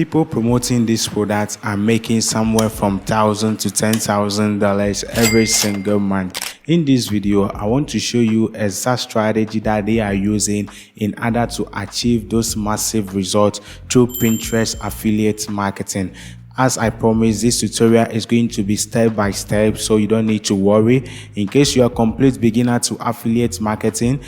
People promoting these products are making somewhere from $1,000 to $10,000 every single month. In this video, I want to show you exact strategy that they are using in order to achieve those massive results through Pinterest affiliate marketing. As I promised, this tutorial is going to be step by step, so you don't need to worry. In case you are a complete beginner to affiliate marketing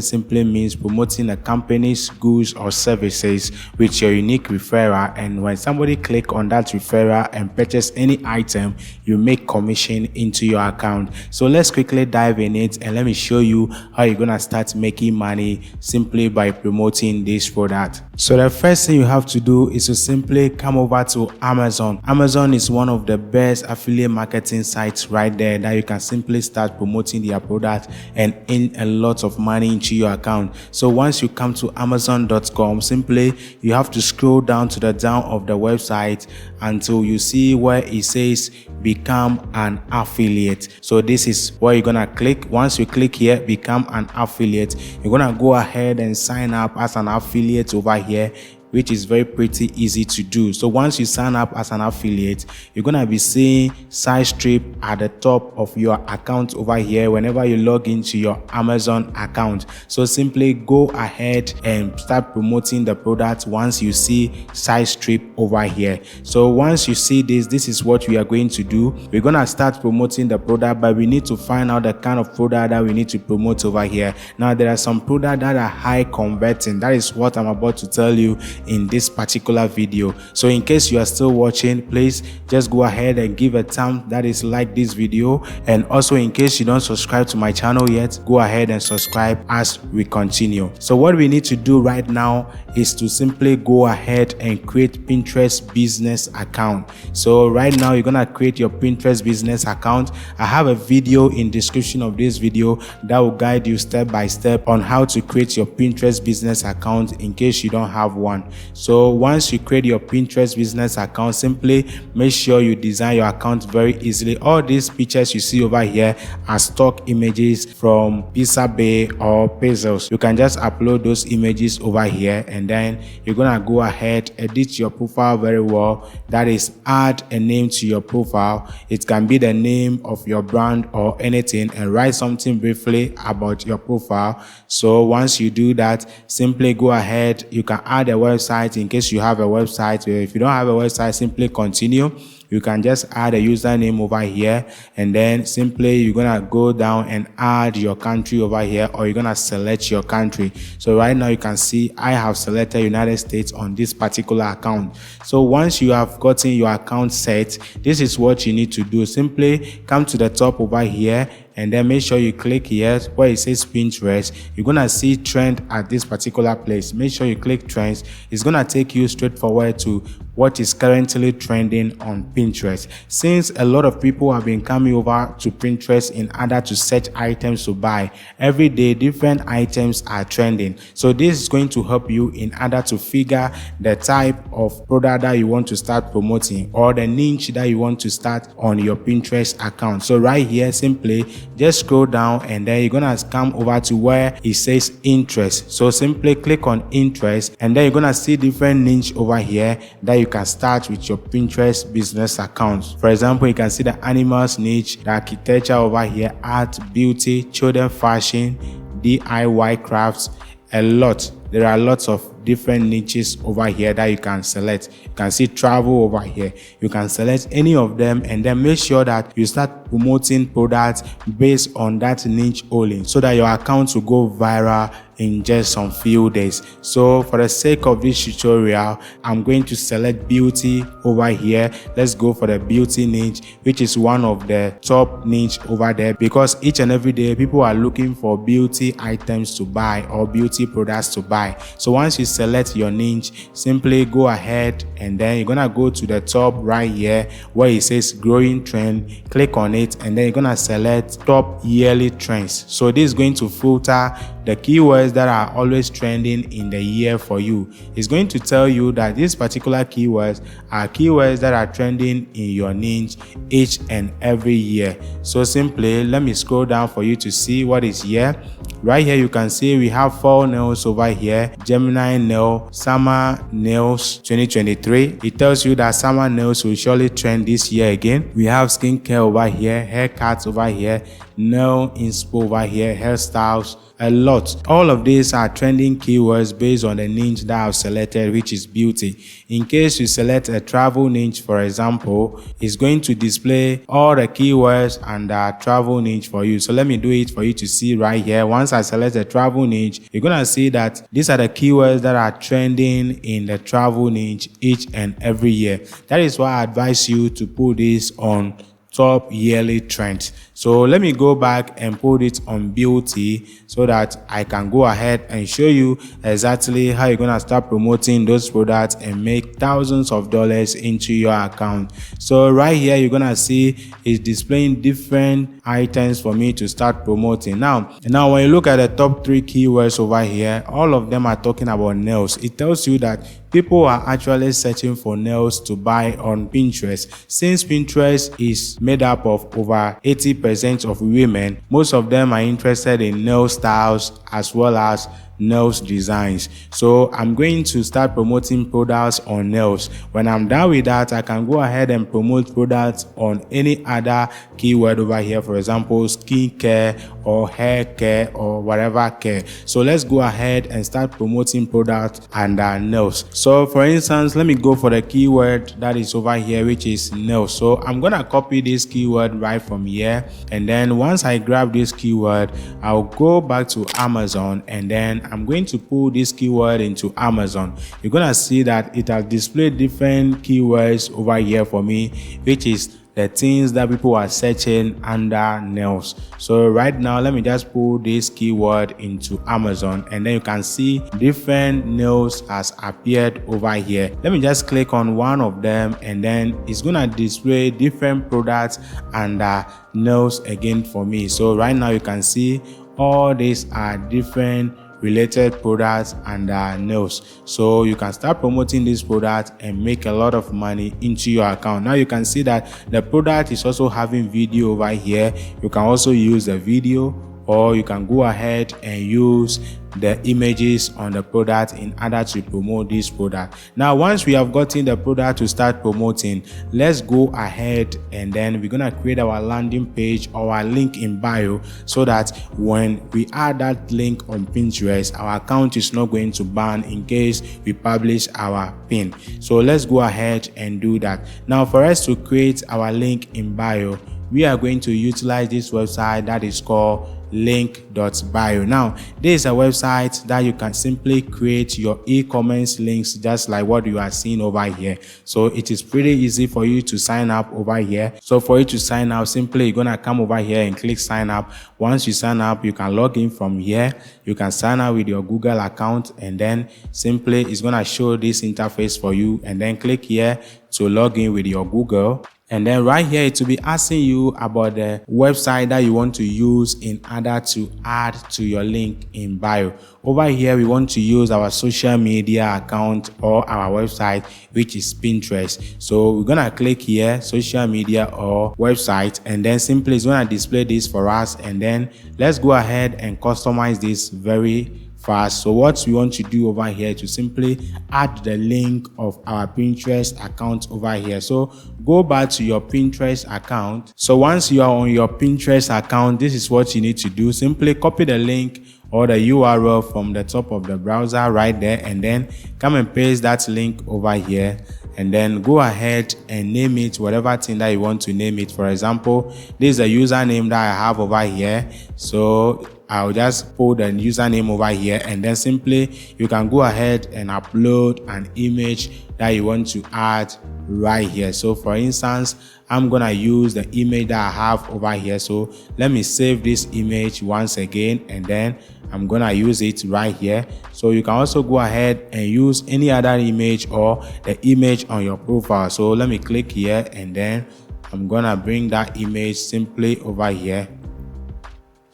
simply means promoting a company's goods or services with your unique referral, and when somebody click on that referral and purchase any item, you make commission into your account. So let's quickly dive in it and let me show you how you're gonna start making money simply by promoting this product. So the first thing you have to do is to simply come over to Amazon. Amazon is one of the best affiliate marketing sites right there that you can simply start promoting their product and earn a lot of money into your account. So once you come to Amazon.com, simply you have to scroll down to the down of the website until you see where it says become an affiliate. So this is where you're gonna click. Once you click here, become an affiliate, you're gonna go ahead and sign up as an affiliate over here, which is very pretty easy to do. So once you sign up as an affiliate, you're gonna be seeing SideStrip at the top of your account over here whenever you log into your Amazon account. So simply go ahead and start promoting the product once you see SideStrip over here. So once you see this is what we are going to do. We're gonna start promoting the product, but we need to find out the kind of product that we need to promote over here. Now there are some products that are high converting. That is what I'm about to tell you in this particular video. So in case you are still watching, please just go ahead and give a thumb that is like this video, and also in case you don't subscribe to my channel yet, go ahead and subscribe as we continue. So what we need to do right now is to simply go ahead and create Pinterest business account. So right now you're gonna create your Pinterest business account. I have a video in description of this video that will guide you step by step on how to create your Pinterest business account in case you don't have one. So once you create your Pinterest business account, simply make sure you design your account very easily. All these pictures you see over here are stock images from Pixabay or Pexels. You can just upload those images over here, and then you're gonna go ahead, edit your profile very well. That is, add a name to your profile. It can be the name of your brand or anything, and write something briefly about your profile. So once you do that, simply go ahead, you can add a website in case you have a website. If you don't have a website, simply continue. You can just add a username over here, and then simply you're gonna go down and add your country over here, or you're gonna select your country. So right now you can see I have selected United States on this particular account. So once you have gotten your account set, this is what you need to do. Simply come to the top over here, and then make sure you click here where it says Pinterest. You're gonna see trend at this particular place. Make sure you click trends. It's gonna take you straight forward to what is currently trending on Pinterest. Since a lot of people have been coming over to Pinterest in order to search items to buy, every day different items are trending. So this is going to help you in order to figure the type of product that you want to start promoting, or the niche that you want to start on your Pinterest account. So right here, simply just scroll down, and then you're gonna come over to where it says interest. So simply click on interest, and then you're gonna see different niche over here that you can start with your Pinterest business account. For example, you can see the animals niche, the architecture over here, art, beauty, children fashion, DIY crafts, a lot. There are lots of different niches over here that you can select. You can see travel over here. You can select any of them, and then make sure that you start promoting products based on that niche only, so that your account will go viral in just some few days. So for the sake of this tutorial, I'm going to select beauty over here. Let's go for the beauty niche, which is one of the top niche over there, because each and every day people are looking for beauty items to buy or beauty products to buy. So once you select your niche, simply go ahead, and then you're gonna go to the top right here where it says growing trend. Click on it, and then you're gonna select top yearly trends. So this is going to filter the keywords keywords that are always trending in the year for you. It's going to tell you that these particular keywords are keywords that are trending in your niche each and every year. So simply let me scroll down for you to see what is here. Right here you can see we have fall nails over here, Gemini nail, summer nails 2023. It tells you that summer nails will surely trend this year again. We have skincare over here, haircuts over here, nail inspo over here, hairstyles, a lot. All of these are trending keywords based on the niche that I've selected, which is beauty. In case you select a travel niche, for example, it's going to display all the keywords and the travel niche for you. So let me do it for you to see right here. Once I select a travel niche, you're gonna see that these are the keywords that are trending in the travel niche each and every year. That is why I advise you to put this on top yearly trends. So let me go back and put it on beauty so that I can go ahead and show you exactly how you're gonna start promoting those products and make thousands of dollars into your account. So right here you're gonna see it's displaying different items for me to start promoting. Now when you look at the top 3 keywords over here, all of them are talking about nails. It tells you that people are actually searching for nails to buy on Pinterest. Since Pinterest is made up of over 80% of women, most of them are interested in nail styles as well as nails designs. So I'm going to start promoting products on nails. When I'm done with that, I can go ahead and promote products on any other keyword over here, for example skincare or hair care or whatever care. So let's go ahead and start promoting products under nails. So for instance, let me go for the keyword that is over here, which is nails. So I'm gonna copy this keyword right from here, and then once I grab this keyword, I'll go back to Amazon, and then I'm going to pull this keyword into Amazon. You're gonna see that it has displayed different keywords over here for me, which is the things that people are searching under nails. So right now let me just pull this keyword into Amazon, and then you can see different nails has appeared over here. Let me just click on one of them, and then it's gonna display different products under nails again for me. So right now you can see all these are different related products and nails. So you can start promoting this product and make a lot of money into your account. Now you can see that the product is also having video over here. You can also use the video, or you can go ahead and use the images on the product in order to promote this product. Now once we have gotten the product to start promoting, let's go ahead and then we're gonna create our landing page or our link in bio, so that when we add that link on Pinterest, our account is not going to ban in case we publish our pin. So let's go ahead and do that. Now for us to create our link in bio, we are going to utilize this website that is called link.bio. Now this is a website that you can simply create your e-commerce links just like what you are seeing over here. So it is pretty easy for you to sign up over here. So for you to sign up, simply you're gonna come over here and click sign up. Once you sign up, you can log in from here. You can sign up with your Google account, and then simply it's gonna show this interface for you, and then click here to log in with your Google. And then right here, it will be asking you about the website that you want to use in order to add to your link in bio. Over here, we want to use our social media account or our website, which is Pinterest. So we're going to click here, social media or website, and then simply it's going to display this for us. And then let's go ahead and customize this very fast. So what we want to do over here to simply add the link of our Pinterest account over here. So go back to your Pinterest account. So once you are on your Pinterest account, this is what you need to do. Simply copy the link or the URL from the top of the browser right there, and then come and paste that link over here, and then go ahead and name it whatever thing that you want to name it. For example, this is a username that I have over here, so I'll just put the username over here, and then simply you can go ahead and upload an image that you want to add right here. So for instance, I'm gonna use the image that I have over here. So let me save this image once again, and then I'm gonna use it right here. So you can also go ahead and use any other image or the image on your profile. So let me click here, and then I'm gonna bring that image simply over here.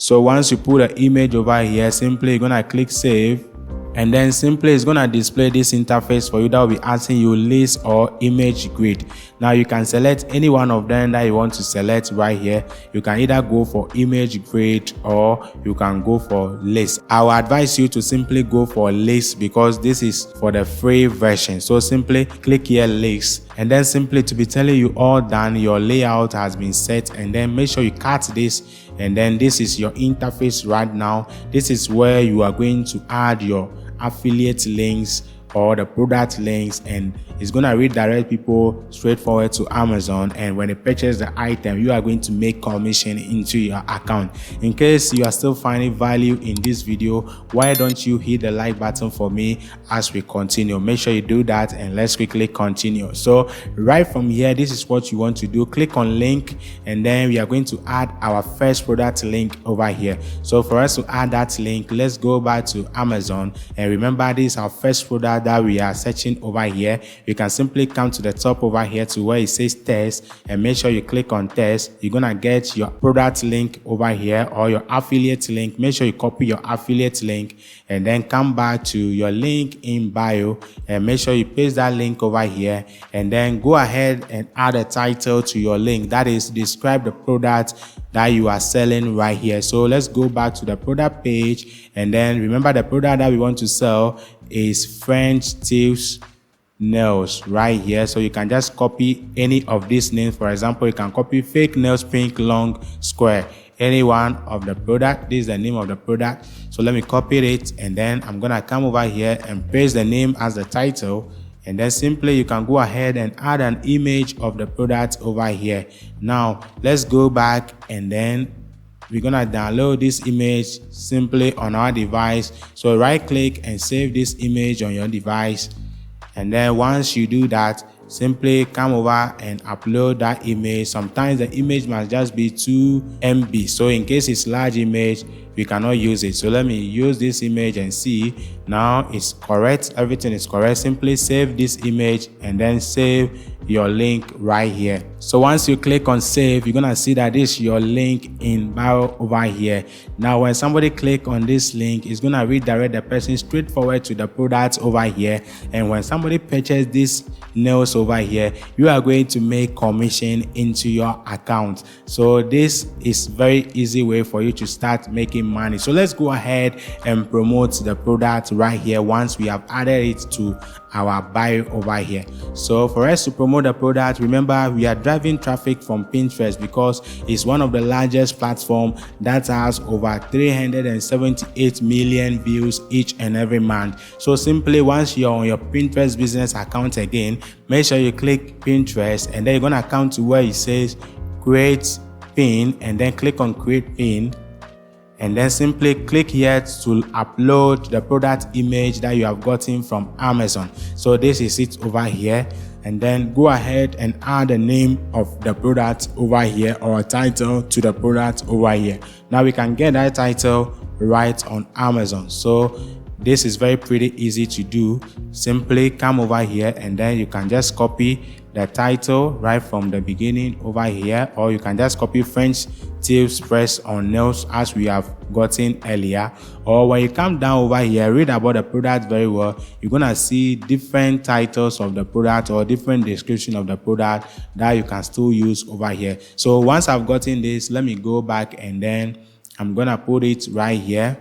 So once you put the image over here, simply you're gonna click save, and then simply it's gonna display this interface for you that will be asking you list or image grid. Now you can select any one of them that you want to select right here. You can either go for image grid or you can go for list. I will advise you to simply go for list because this is for the free version. So simply click here list, and then simply to be telling you all done, your layout has been set, and then make sure you cut this, and then this is your interface right now. This is where you are going to add your affiliate links or the product links, and it's going to redirect people straight forward to Amazon, and when they purchase the item you are going to make commission into your account. In case you are still finding value in this video, why don't you hit the like button for me as we continue? Make sure you do that, and let's quickly continue. So right from here, this is what you want to do. Click on link, and then we are going to add our first product link over here. So for us to add that link, let's go back to Amazon, and remember this is our first product that we are searching over here. You can simply come to the top over here to where it says test, and make sure you click on test. You're gonna get your product link over here or your affiliate link. Make sure you copy your affiliate link, and then come back to your link in bio, and make sure you paste that link over here, and then go ahead and add a title to your link, that is describe the product that you are selling right here. So let's go back to the product page, and then remember the product that we want to sell is French tips nails right here. So you can just copy any of these names. For example, you can copy fake nails pink long square, any one of the product. This is the name of the product. So let me copy it, and then I'm gonna come over here and paste the name as the title, and then simply you can go ahead and add an image of the product over here. Now let's go back, and then we're gonna download this image simply on our device. So right click and save this image on your device, and then once you do that, simply come over and upload that image. Sometimes the image must just be 2 MB, so in case it's large image we cannot use it. So let me use this image and see. Now it's correct, everything is correct. Simply save this image and then save your link right here. So once you click on save, you're gonna see that this is your link in bio over here. Now when somebody click on this link, it's gonna redirect the person straight forward to the product over here, and when somebody purchase this nails over here, you are going to make commission into your account. So this is very easy way for you to start making money. So let's go ahead and promote the product right here once we have added it to our bio over here. So for us to promote the product, remember we are driving traffic from Pinterest because it's one of the largest platforms that has over 378 million views each and every month. So simply once you're on your Pinterest business account again, make sure you click Pinterest, and then you're gonna come to where it says create pin, and then click on create pin, and then simply click here to upload the product image that you have gotten from Amazon. So this is it over here, and then go ahead and add the name of the product over here or a title to the product over here. Now we can get that title right on Amazon. So this is very pretty easy to do. Simply come over here, and then you can just copy the title right from the beginning over here, or you can just copy French tips press on nails as we have gotten earlier. Or when you come down over here, read about the product very well. You're gonna see different titles of the product or different description of the product that you can still use over here. So once I've gotten this, let me go back, and then I'm gonna put it right here.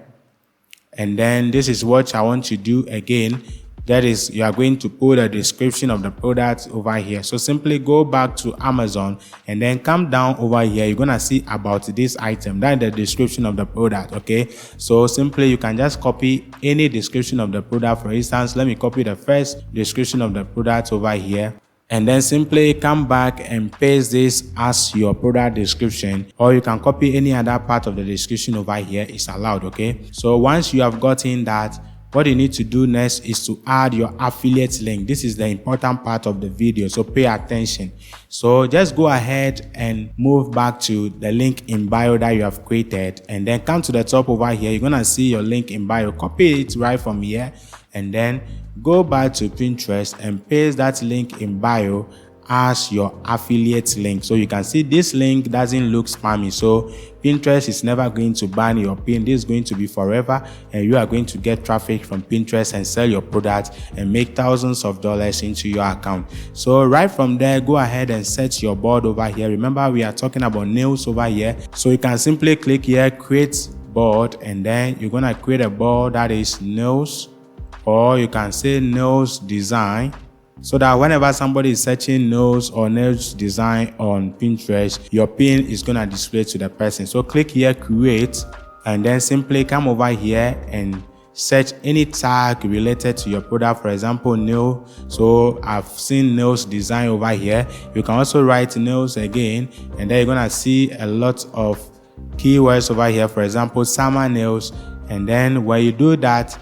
And then this is what I want to do again. That is, you are going to put a description of the product over here. So simply go back to Amazon, and then come down over here. You're gonna see about this item, that's the description of the product. Okay, so simply you can just copy any description of the product. For instance, let me copy the first description of the product over here, and then simply come back and paste this as your product description, or you can copy any other part of the description over here. It's allowed. Okay, so once you have gotten that, what you need to do next is to add your affiliate link. This is the important part of the video, so pay attention. So just go ahead and move back to the link in bio that you have created, and then come to the top over here. You're gonna see your link in bio. Copy it right from here, and then go back to Pinterest and paste that link in bio as your affiliate link. So you can see this link doesn't look spammy, so Pinterest is never going to ban your pin. This is going to be forever, and you are going to get traffic from Pinterest and sell your product and make thousands of dollars into your account. So right from there, go ahead and set your board over here. Remember, we are talking about nails over here, so you can simply click here, create board, and then you're gonna create a board that is nails, or you can say nails design, so that whenever somebody is searching nails or nails design on Pinterest, your pin is gonna display to the person. So click here, create, and then simply come over here and search any tag related to your product. For example, nail. So I've seen nails design over here. You can also write nails again, and then you're gonna see a lot of keywords over here. For example, summer nails. And then when you do that,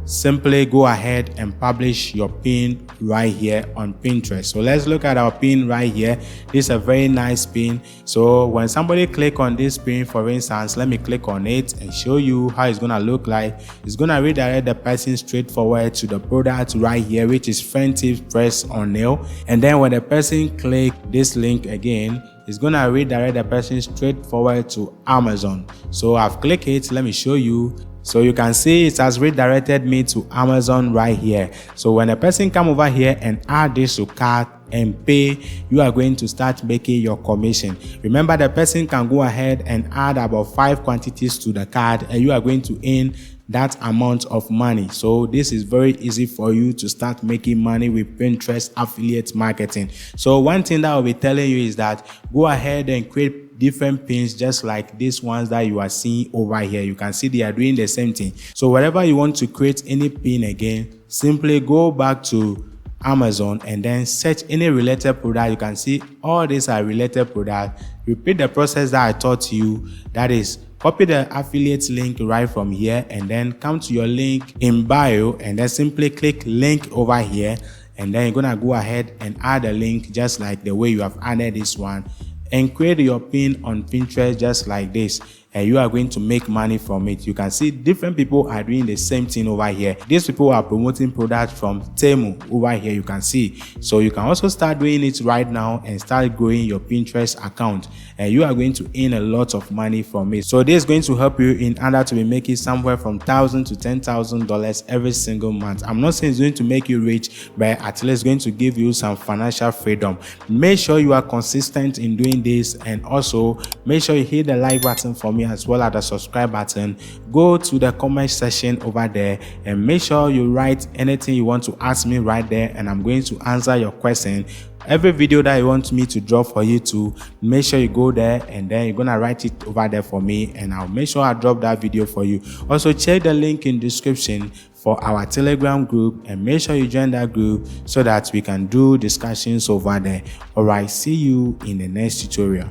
simply go ahead and publish your pin right here on Pinterest. So let's look at our pin right here. This is a very nice pin. So when somebody click on this pin, for instance, let me click on it and show you how it's gonna look like. It's gonna redirect the person straight forward to the product right here, which is Fenty Press on Nail. And then when the person click this link again, it's gonna redirect the person straight forward to Amazon. So I've clicked it. Let me show you. So you can see it has redirected me to Amazon right here. So when a person come over here and add this to cart and pay, you are going to start making your commission. Remember, the person can go ahead and add about 5 quantities to the cart, and you are going to earn that amount of money. So this is very easy for you to start making money with Pinterest affiliate marketing. So one thing that I'll be telling you is that go ahead and create different pins just like these ones that you are seeing over here. You can see they are doing the same thing. So whenever you want to create any pin again, simply go back to Amazon and then search any related product. You can see all these are related products. Repeat the process that I taught you. That is, copy the affiliate link right from here and then come to your link in bio and then simply click link over here, and then you're gonna go ahead and add a link just like the way you have added this one, and create your pin on Pinterest just like this, and you are going to make money from it. You can see different people are doing the same thing over here. These people are promoting products from Temu over here, you can see. So you can also start doing it right now and start growing your Pinterest account, and you are going to earn a lot of money from it. So this is going to help you in order to be making somewhere from $1,000 to $10,000 every single month. I'm not saying it's going to make you rich, but at least going to give you some financial freedom. Make sure you are consistent in doing this, and also make sure you hit the like button for me as well as the subscribe button. Go to the comment section over there and make sure you write anything you want to ask me right there, and I'm going to answer your question. Every video that you want me to drop for you to, make sure you go there and then you're gonna write it over there for me, and I'll make sure I drop that video for you. Also check the link in description for our Telegram group, and make sure you join that group so that we can do discussions over there. All right, see you in the next tutorial.